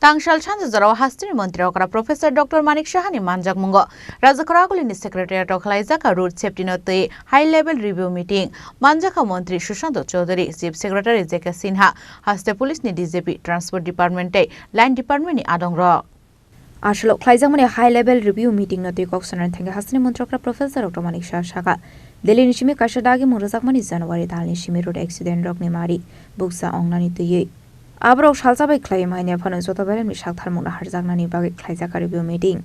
Tangshal Chanjarawa Hastri Mantri Okra Professor Dr. Manik Shahani Manjak Mungo Rajakaragulini Secretariat of Laizaka Road Safety Note High Level Review Meeting Manjaka Mantri Shushanto Chaudhary Chief Secretary Jeka Sinha Haste Police ni DJP Transport Department Line Department ni Adongra Ashlo Klaizamani High Level Review Meeting Note Coxon and Tanga Hastri Mantrokra Professor Dr. Manik Shaka Delhi Nishimi Kashadagi Murazakmani January Dal Nishimi Road Accident Rock Nemari Buksa Ongnani Tuye Abrok Shalsabai claim I never knows what a very Mishaltamuna Harzagnani Bagi Klaizaka Review Meeting.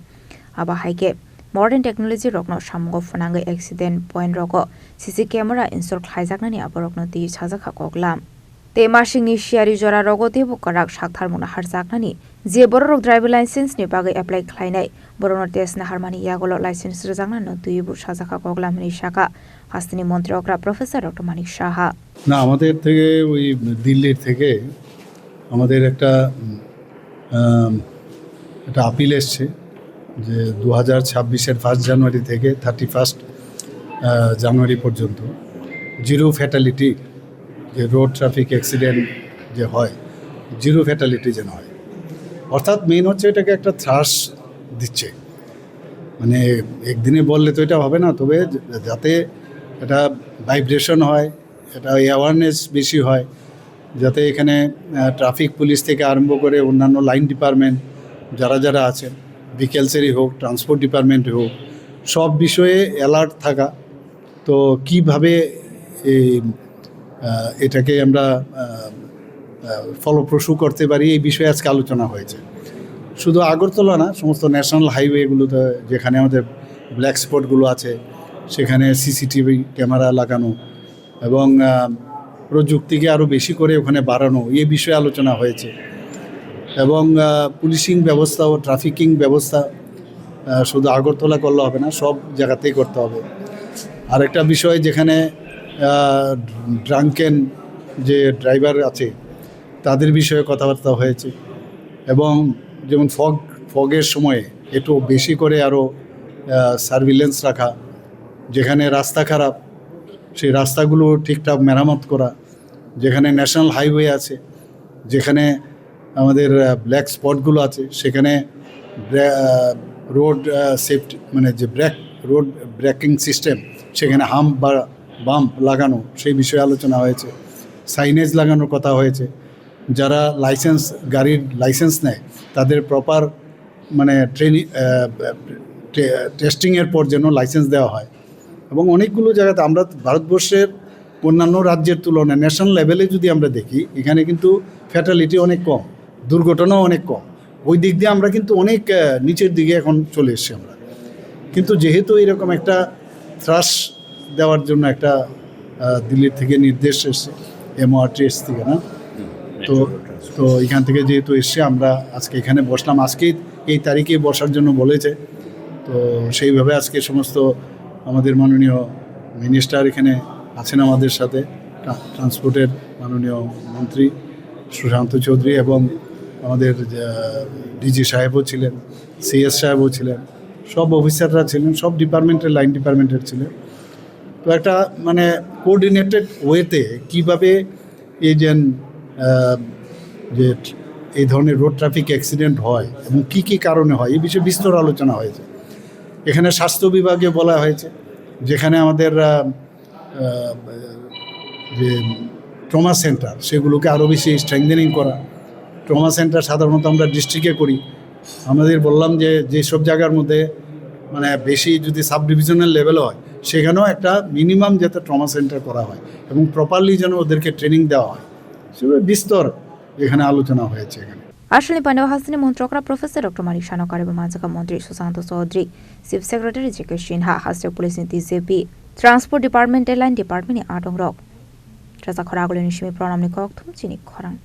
Aba Haike Modern Technology Rock no Shamgo Fananga Accident Point Roko CC camera install Klaizaknani Abrok no the Chazaka Koklam. The mashing is Shari Jora Rogo de Bukarak Shaktarmuna Harzagnani. Zeborok driver license ni Bagi apply Kleinai. Borono test na Harmani Yagolo license Razana no to Yubu Shazaka Koklam Nishaka. Hastini Montrokra Professor Dr. Manik Shaha. Now, Mother Thege, we Dilli Thege. আমাদের একটা appeal এসছে যে 2026-এর 1 জানুয়ারি থেকে 31 জানুয়ারি পর্যন্ত zero fatality যে road traffic accident যে হয় zero fatality যেন হয় অর্থাৎ মেইন হচ্ছে এটাকে একটা থ্রাস দিচ্ছে মানে একদিনে বললে তো এটা হবে না তবে যাতে এটা ভাইব্রেশন হয় এটা অ্যাওয়ারনেস বেশি হয় যাতে এখানে ট্রাফিক পুলিশ থেকে আরম্ভ করে অন্যান্য লাইন ডিপার্টমেন্ট যারা যারা আছেন ভিকেলসেরই হোক ট্রান্সপোর্ট ডিপার্টমেন্টই হোক সব বিষয়ে অ্যালার্ট থাকা তো কিভাবে এটাকে আমরা ফলপ্রসূ করতে পারি এই বিষয়ে আজকে আলোচনা হয়েছে শুধু আগরতলা না সমস্ত ন্যাশনাল হাইওয়েগুলোতে যেখানে আমাদের ব্ল্যাক স্পটগুলো আছে সেখানে সিসিটিভি ক্যামেরা লাগানো এবং প্রযুক্তিকে আরও বেশি করে ওখানে বাড়ানো এই বিষয়ে আলোচনা হয়েছে এবং পুলিশিং ব্যবস্থা ও ট্রাফিকিং ব্যবস্থা শুধু আগরতলা করলে হবে না সব জায়গাতেই করতে হবে আরেকটা বিষয় যেখানে ড্রাঙ্কেন যে ড্রাইভার আছে তাদের বিষয়ে কথাবার্তা হয়েছে এবং যেমন ফগের সময়ে একটু বেশি করে আরও সার্ভিলেন্স রাখা যেখানে রাস্তা খারাপ সেই রাস্তাগুলো ঠিকঠাক মেরামত করা যেখানে ন্যাশনাল হাইওয়ে আছে যেখানে আমাদের ব্ল্যাক স্পটগুলো আছে সেখানে রোড সেফটি মানে যে রোড ব্রেকিং সিস্টেম সেখানে হাম্প বা বাম্প লাগানো সেই বিষয়ে আলোচনা হয়েছে সাইনেজ লাগানোর কথা হয়েছে যারা গাড়ির লাইসেন্স নেয় তাদের প্রপার মানে টেস্টিংয়ের পর যেন লাইসেন্স দেওয়া হয় এবং অনেকগুলো জায়গাতে আমরা ভারতবর্ষের অন্যান্য রাজ্যের তুলনায় ন্যাশনাল লেভেলে যদি আমরা দেখি এখানে কিন্তু ফ্যাটালিটি অনেক কম দুর্ঘটনাও অনেক কম ওই দিক দিয়ে আমরা কিন্তু অনেক নিচের দিকে এখন চলে এসেছি আমরা কিন্তু যেহেতু এরকম একটা থ্রাস দেওয়ার জন্য একটা দিল্লির থেকে নির্দেশ এসছে MORTS থেকে না তো এখান থেকে যেহেতু এসছে আমরা আজকে এখানে বসলাম আজকেই এই তারিখে বসার জন্য বলেছে তো সেইভাবে আজকে সমস্ত আমাদের মাননীয় মিনিস্টার এখানে আছেন আমাদের সাথে ট্রান্সপোর্টের মাননীয় মন্ত্রী সুশান্ত চৌধুরী এবং আমাদের ডিজি সাহেবও ছিলেন CS সাহেবও ছিলেন সব অফিসাররা ছিলেন সব ডিপার্টমেন্টের লাইন ডিপার্টমেন্টের ছিলেন তো একটা মানে কোঅর্ডিনেটেড ওয়েতে কীভাবে এই যে এই ধরনের রোড ট্রাফিক অ্যাক্সিডেন্ট হয় এবং কী কী কারণে হয় এই বিষয়ে বিস্তর আলোচনা হয়েছে এখানে স্বাস্থ্য বিভাগে বলা হয়েছে যেখানে আমাদের যে ট্রমা সেন্টার সেগুলোকে আরও বেশি স্ট্রেংথেনিং করা ট্রমা সেন্টার সাধারণত আমরা ডিস্ট্রিক্টে করি আমাদের বললাম যে যেসব জায়গার মধ্যে মানে বেশি যদি সাব ডিভিশনাল লেভেল হয় সেখানেও একটা মিনিমাম যাতে ট্রমা সেন্টার করা হয় এবং প্রপারলি যেন ওদেরকে ট্রেনিং দেওয়া হয় সেভাবে বিস্তর এখানে আলোচনা হয়েছে এখানে Ashli Pandava Hastini Montrokra Professor Dr. Manik Shanokar Manjaka Mantri Susanto Chaudhary Chief Secretary Jeka Sinha Haste Police ni DJP Transport Department Line Department ni Adongrok Rajakaragulini Shimi Pranamni Kokthum Chini Khorang